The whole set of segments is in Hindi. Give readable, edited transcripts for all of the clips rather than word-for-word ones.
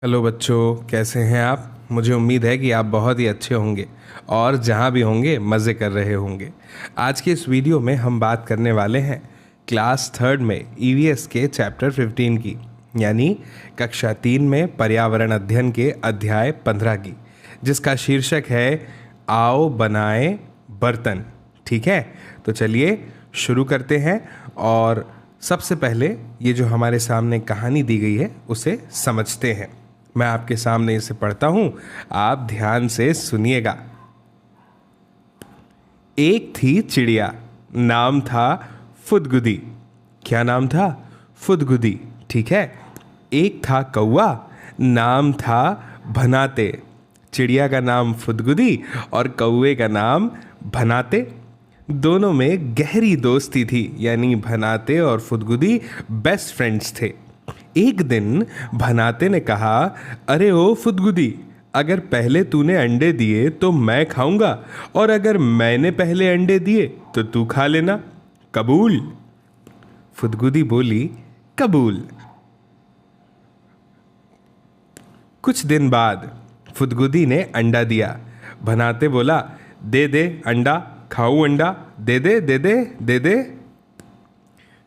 हेलो बच्चों, कैसे हैं आप। मुझे उम्मीद है कि आप बहुत ही अच्छे होंगे और जहाँ भी होंगे मज़े कर रहे होंगे। आज के इस वीडियो में हम बात करने वाले हैं क्लास थर्ड में ईवीएस के चैप्टर 15 की, यानी कक्षा 3 में पर्यावरण अध्ययन के अध्याय 15 की, जिसका शीर्षक है आओ बनाएं बर्तन। ठीक है, तो चलिए शुरू करते हैं। और सबसे पहले ये जो हमारे सामने कहानी दी गई है उसे समझते हैं। मैं आपके सामने इसे पढ़ता हूं, आप ध्यान से सुनिएगा। एक थी चिड़िया, नाम था फुदगुदी। क्या नाम था? फुदगुदी। ठीक है। एक था कौवा, नाम था भनाते। चिड़िया का नाम फुदगुदी और कौवे का नाम भनाते। दोनों में गहरी दोस्ती थी, यानी भनाते और फुदगुदी बेस्ट फ्रेंड्स थे। एक दिन भनाते ने कहा, अरे ओ फुदगुदी, अगर पहले तूने अंडे दिए तो मैं खाऊंगा, और अगर मैंने पहले अंडे दिए तो तू खा लेना। कबूल? फुदगुदी बोली, कबूल। कुछ दिन बाद फुदगुदी ने अंडा दिया। भनाते बोला, दे दे अंडा, खाऊं अंडा, दे दे दे दे दे दे।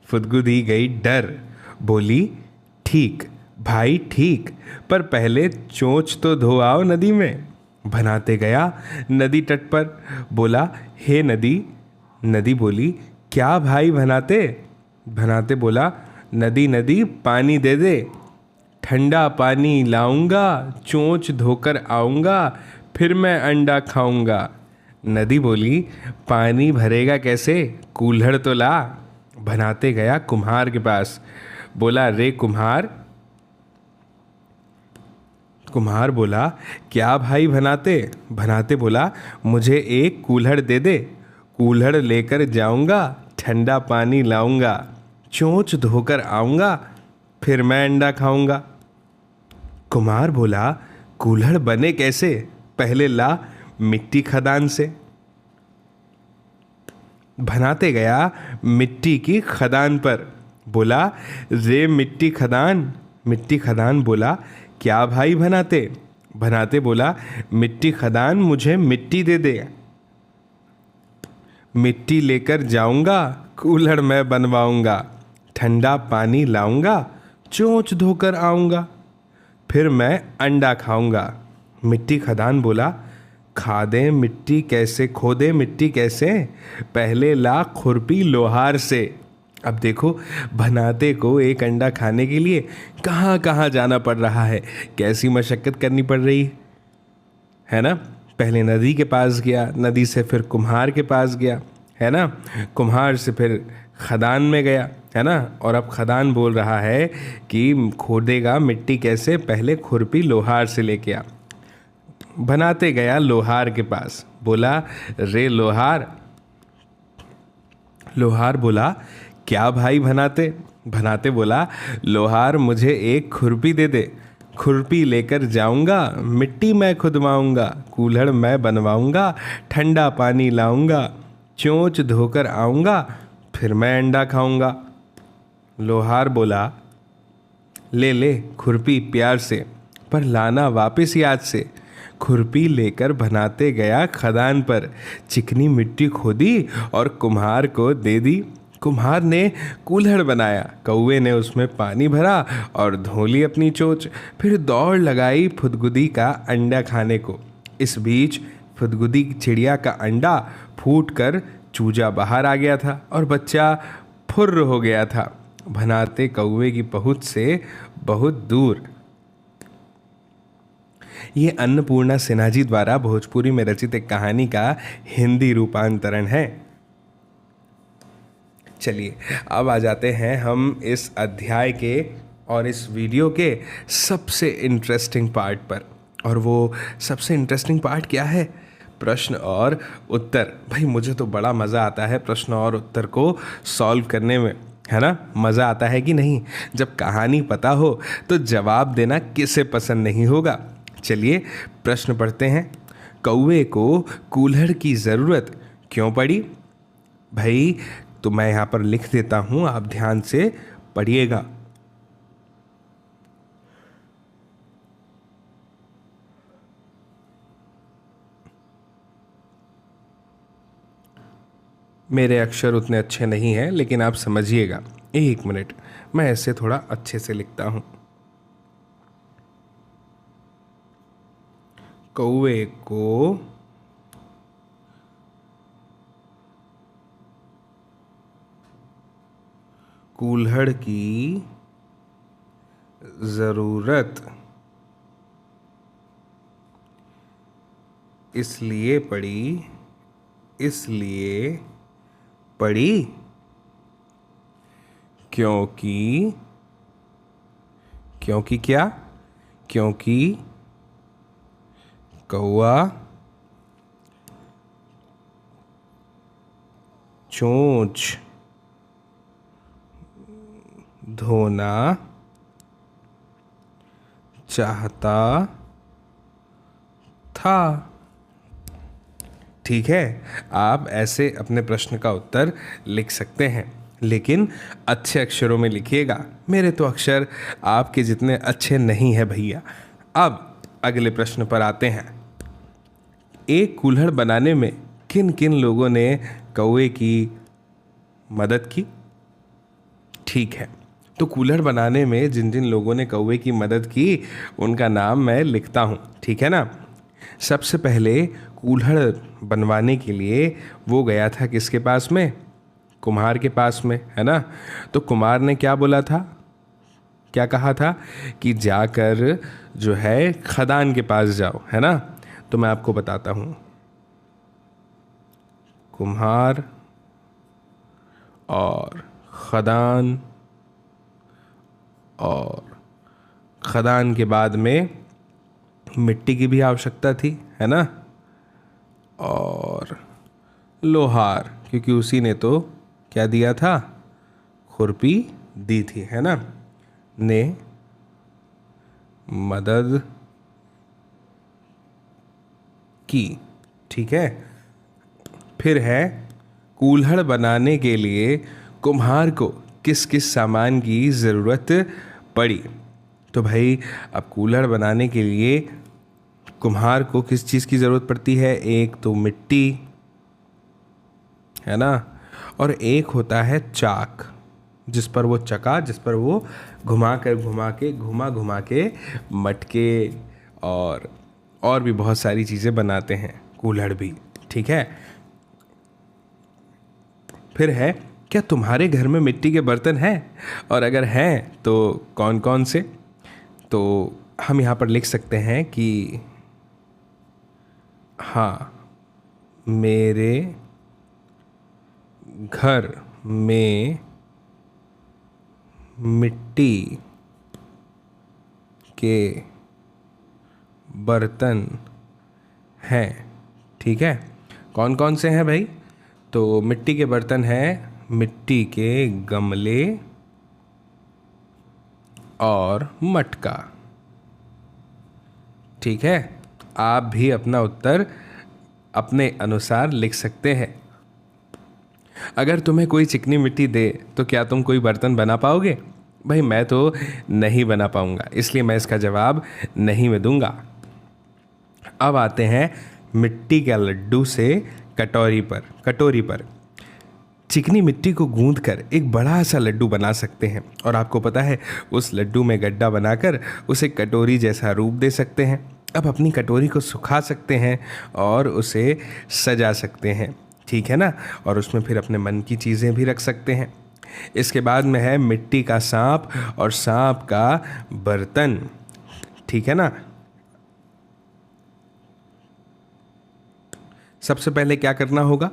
फुदगुदी गई डर, बोली, ठीक भाई ठीक, पर पहले चोंच तो धो आओ नदी में। भनाते गया नदी तट पर, बोला, हे नदी। नदी बोली, क्या भाई भनाते? भनाते बोला, नदी नदी पानी दे दे, ठंडा पानी लाऊंगा, चोंच धोकर आऊंगा, फिर मैं अंडा खाऊंगा। नदी बोली, पानी भरेगा कैसे, कूल्हड़ तो ला। भनाते गया कुम्हार के पास, बोला, रे कुम्हार। कुम्हार बोला, क्या भाई भनाते? भनाते बोला, मुझे एक कूल्हड़ दे दे, कूल्हड़ लेकर जाऊंगा, ठंडा पानी लाऊंगा, चोंच धोकर आऊंगा, फिर मैं अंडा खाऊंगा। कुम्हार बोला, कूल्हड़ बने कैसे, पहले ला मिट्टी खदान से। भनाते गया मिट्टी की खदान पर, बोला, रे मिट्टी खदान। मिट्टी खदान बोला, क्या भाई भनाते? भनाते बोला, मिट्टी खदान मुझे मिट्टी दे दे, मिट्टी लेकर जाऊंगा, कूल्हड़ मैं बनवाऊंगा, ठंडा पानी लाऊंगा, चोंच धोकर आऊंगा, फिर मैं अंडा खाऊंगा। मिट्टी खदान बोला, खादे मिट्टी कैसे, खोदे मिट्टी कैसे, पहले ला खुरपी लोहार से। अब देखो, भनाते को एक अंडा खाने के लिए कहाँ कहाँ जाना पड़ रहा है, कैसी मशक्क़त करनी पड़ रही है ना। पहले नदी के पास गया, नदी से फिर कुम्हार के पास गया, है ना, कुम्हार से फिर खदान में गया, है ना, और अब खदान बोल रहा है कि खोदेगा मिट्टी कैसे, पहले खुरपी लोहार से लेके आ। भनाते गया लोहार के पास, बोला, रे लोहार। लोहार बोला, क्या भाई भनाते? भनाते बोला, लोहार मुझे एक खुरपी दे दे, खुरपी लेकर जाऊंगा, मिट्टी मैं खुदवाऊंगा, कूल्हड़ मैं बनवाऊंगा, ठंडा पानी लाऊंगा, चोंच धोकर आऊंगा, फिर मैं अंडा खाऊंगा। लोहार बोला, ले ले खुरपी प्यार से, पर लाना वापस याद से। खुरपी लेकर भनाते गया खदान पर, चिकनी मिट्टी खोदी और कुम्हार को दे दी। कुम्हार ने कूल्हड़ बनाया, कौवे ने उसमें पानी भरा और धो ली अपनी चोंच, फिर दौड़ लगाई फुदगुदी का अंडा खाने को। इस बीच फुदगुदी चिड़िया का अंडा फूट कर चूजा बाहर आ गया था और बच्चा फुर्र हो गया था, भनाते कौवे की पहुंच से बहुत दूर। ये अन्नपूर्णा सिन्हा जी द्वारा भोजपुरी में रचित एक कहानी का हिंदी रूपांतरण है। चलिए अब आ जाते हैं हम इस अध्याय के और इस वीडियो के सबसे इंटरेस्टिंग पार्ट पर। और वो सबसे इंटरेस्टिंग पार्ट क्या है? प्रश्न और उत्तर। भाई मुझे तो बड़ा मज़ा आता है प्रश्न और उत्तर को सॉल्व करने में, है ना। मज़ा आता है कि नहीं? जब कहानी पता हो तो जवाब देना किसे पसंद नहीं होगा। चलिए प्रश्न पढ़ते हैं। कौवे को कूल्हड़ की ज़रूरत क्यों पड़ी? भाई तो मैं यहाँ पर लिख देता हूँ, आप ध्यान से पढ़िएगा। मेरे अक्षर उतने अच्छे नहीं हैं, लेकिन आप समझिएगा। एक मिनट, मैं ऐसे थोड़ा अच्छे से लिखता हूँ। कौवे को कूल्हड़ की ज़रूरत इसलिए पड़ी क्योंकि क्या? क्योंकि कौआ चोंच धोना चाहता था। ठीक है, आप ऐसे अपने प्रश्न का उत्तर लिख सकते हैं, लेकिन अच्छे अक्षरों में लिखिएगा। मेरे तो अक्षर आपके जितने अच्छे नहीं है भैया। अब अगले प्रश्न पर आते हैं। एक कूल्हड़ बनाने में किन किन लोगों ने कौवे की मदद की? ठीक है, तो कूल्हड़ बनाने में जिन जिन लोगों ने कौवे की मदद की उनका नाम मैं लिखता हूँ, ठीक है ना। सबसे पहले कूल्हड़ बनवाने के लिए वो गया था किसके पास में? कुम्हार के पास में, है ना। तो कुम्हार ने क्या बोला था, क्या कहा था कि जाकर जो है खदान के पास जाओ, है ना। तो मैं आपको बताता हूँ, कुम्हार और खदान, और खदान के बाद में मिट्टी की भी आवश्यकता थी, है ना, और लोहार, क्योंकि उसी ने तो क्या दिया था, खुरपी दी थी, है ना, ने मदद की। ठीक है, फिर है कूल्हड़ बनाने के लिए कुम्हार को किस किस सामान की ज़रूरत पड़ी? तो भाई अब कूल्हड़ बनाने के लिए कुम्हार को किस चीज़ की ज़रूरत पड़ती है? एक तो मिट्टी, है ना, और एक होता है चाक, जिस पर वो घुमा के मटके और भी बहुत सारी चीज़ें बनाते हैं, कूल्हड़ भी। ठीक है, फिर है, क्या तुम्हारे घर में मिट्टी के बर्तन हैं? और अगर हैं तो कौन कौन से? तो हम यहाँ पर लिख सकते हैं कि हाँ, मेरे घर में मिट्टी के बर्तन हैं। ठीक है, कौन कौन से हैं भाई? तो मिट्टी के बर्तन हैं, मिट्टी के गमले और मटका। ठीक है, आप भी अपना उत्तर अपने अनुसार लिख सकते हैं। अगर तुम्हें कोई चिकनी मिट्टी दे तो क्या तुम कोई बर्तन बना पाओगे? भाई मैं तो नहीं बना पाऊंगा, इसलिए मैं इसका जवाब नहीं में दूंगा। अब आते हैं मिट्टी के लड्डू से कटोरी पर। चिकनी मिट्टी को गूंथकर एक बड़ा सा लड्डू बना सकते हैं, और आपको पता है उस लड्डू में गड्ढा बनाकर उसे कटोरी जैसा रूप दे सकते हैं। अब अपनी कटोरी को सुखा सकते हैं और उसे सजा सकते हैं, ठीक है ना, और उसमें फिर अपने मन की चीज़ें भी रख सकते हैं। इसके बाद में है मिट्टी का सांप और सांप का बर्तन, ठीक है ना। सबसे पहले क्या करना होगा,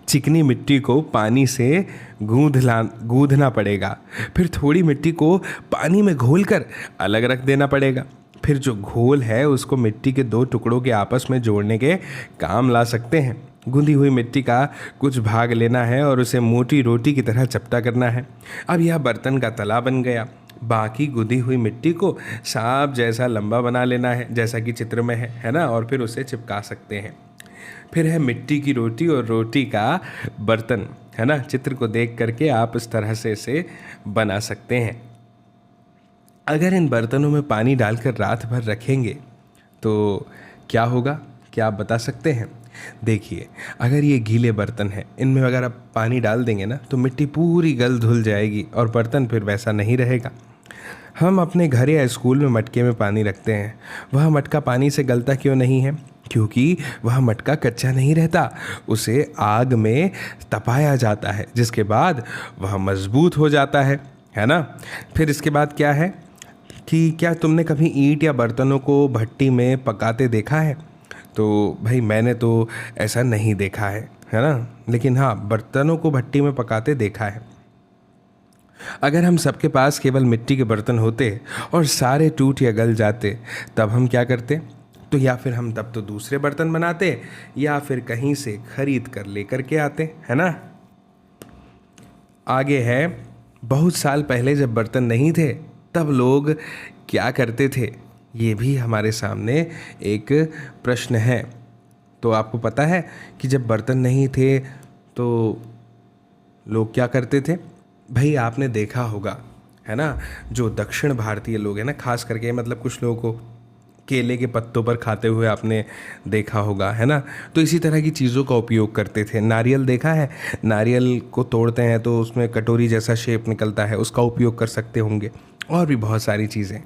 चिकनी मिट्टी को पानी से गूंधना पड़ेगा, फिर थोड़ी मिट्टी को पानी में घोलकर अलग रख देना पड़ेगा, फिर जो घोल है उसको मिट्टी के दो टुकड़ों के आपस में जोड़ने के काम ला सकते हैं। गूंधी हुई मिट्टी का कुछ भाग लेना है और उसे मोटी रोटी की तरह चपटा करना है। अब यह बर्तन का तला बन गया। बाकी गूंधी हुई मिट्टी को सांप जैसा लंबा बना लेना है, जैसा कि चित्र में है ना, और फिर उसे चिपका सकते हैं। फिर है मिट्टी की रोटी और रोटी का बर्तन, है ना। चित्र को देख करके आप इस तरह से इसे बना सकते हैं। अगर इन बर्तनों में पानी डालकर रात भर रखेंगे तो क्या होगा, क्या आप बता सकते हैं? देखिए, अगर ये गीले बर्तन हैं, इनमें अगर आप पानी डाल देंगे ना तो मिट्टी पूरी गल धुल जाएगी और बर्तन फिर वैसा नहीं रहेगा। हम अपने घर या स्कूल में मटके में पानी रखते हैं, वह मटका पानी से गलता क्यों नहीं है? क्योंकि वह मटका कच्चा नहीं रहता, उसे आग में तपाया जाता है, जिसके बाद वह मजबूत हो जाता है ना। फिर इसके बाद क्या है कि क्या तुमने कभी ईंट या बर्तनों को भट्टी में पकाते देखा है? तो भाई मैंने तो ऐसा नहीं देखा है ना, लेकिन हाँ, बर्तनों को भट्टी में पकाते देखा है। अगर हम सबके पास केवल मिट्टी के बर्तन होते और सारे टूट या गल जाते, तब हम क्या करते? तो या फिर हम तब तो दूसरे बर्तन बनाते या फिर कहीं से खरीद कर लेकर के आते, है ना। आगे है, बहुत साल पहले जब बर्तन नहीं थे तब लोग क्या करते थे? ये भी हमारे सामने एक प्रश्न है। तो आपको पता है कि जब बर्तन नहीं थे तो लोग क्या करते थे? भाई आपने देखा होगा, है ना, जो दक्षिण भारतीय लोग हैं ना, खास करके मतलब कुछ लोगों को केले के पत्तों पर खाते हुए आपने देखा होगा, है ना। तो इसी तरह की चीज़ों का उपयोग करते थे। नारियल देखा है, नारियल को तोड़ते हैं तो उसमें कटोरी जैसा शेप निकलता है, उसका उपयोग कर सकते होंगे, और भी बहुत सारी चीज़ें।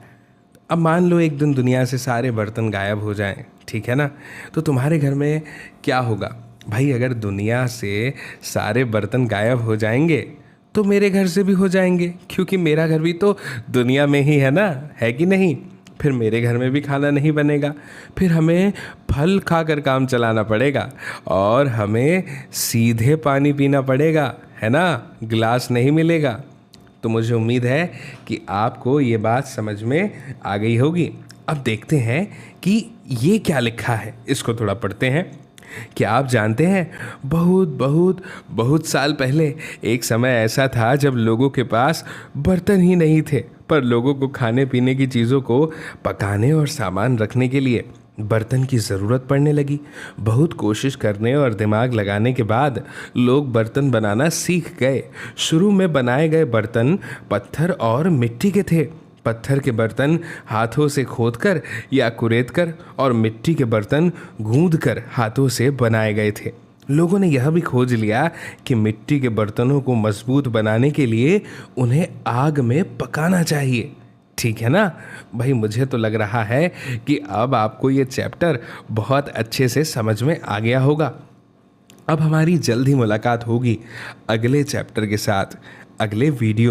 अब मान लो एक दिन दुनिया से सारे बर्तन गायब हो जाएं, ठीक है ना, तो तुम्हारे घर में क्या होगा? भाई अगर दुनिया से सारे बर्तन गायब हो जाएंगे तो मेरे घर से भी हो जाएंगे, क्योंकि मेरा घर भी तो दुनिया में ही है ना, है कि नहीं। फिर मेरे घर में भी खाना नहीं बनेगा, फिर हमें फल खाकर काम चलाना पड़ेगा और हमें सीधे पानी पीना पड़ेगा, है ना, गिलास नहीं मिलेगा। तो मुझे उम्मीद है कि आपको ये बात समझ में आ गई होगी। अब देखते हैं कि ये क्या लिखा है, इसको थोड़ा पढ़ते हैं। क्या आप जानते हैं, बहुत बहुत बहुत साल पहले एक समय ऐसा था जब लोगों के पास बर्तन ही नहीं थे, पर लोगों को खाने पीने की चीज़ों को पकाने और सामान रखने के लिए बर्तन की ज़रूरत पड़ने लगी। बहुत कोशिश करने और दिमाग लगाने के बाद लोग बर्तन बनाना सीख गए। शुरू में बनाए गए बर्तन पत्थर और मिट्टी के थे। पत्थर के बर्तन हाथों से खोदकर या कुरेदकर और मिट्टी के बर्तन गूंदकर हाथों से बनाए गए थे। लोगों ने यह भी खोज लिया कि मिट्टी के बर्तनों को मजबूत बनाने के लिए उन्हें आग में पकाना चाहिए। ठीक है ना भाई, मुझे तो लग रहा है कि अब आपको ये चैप्टर बहुत अच्छे से समझ में आ गया होगा। अब हमारी जल्द ही मुलाकात होगी अगले चैप्टर के साथ, अगले वीडियो में।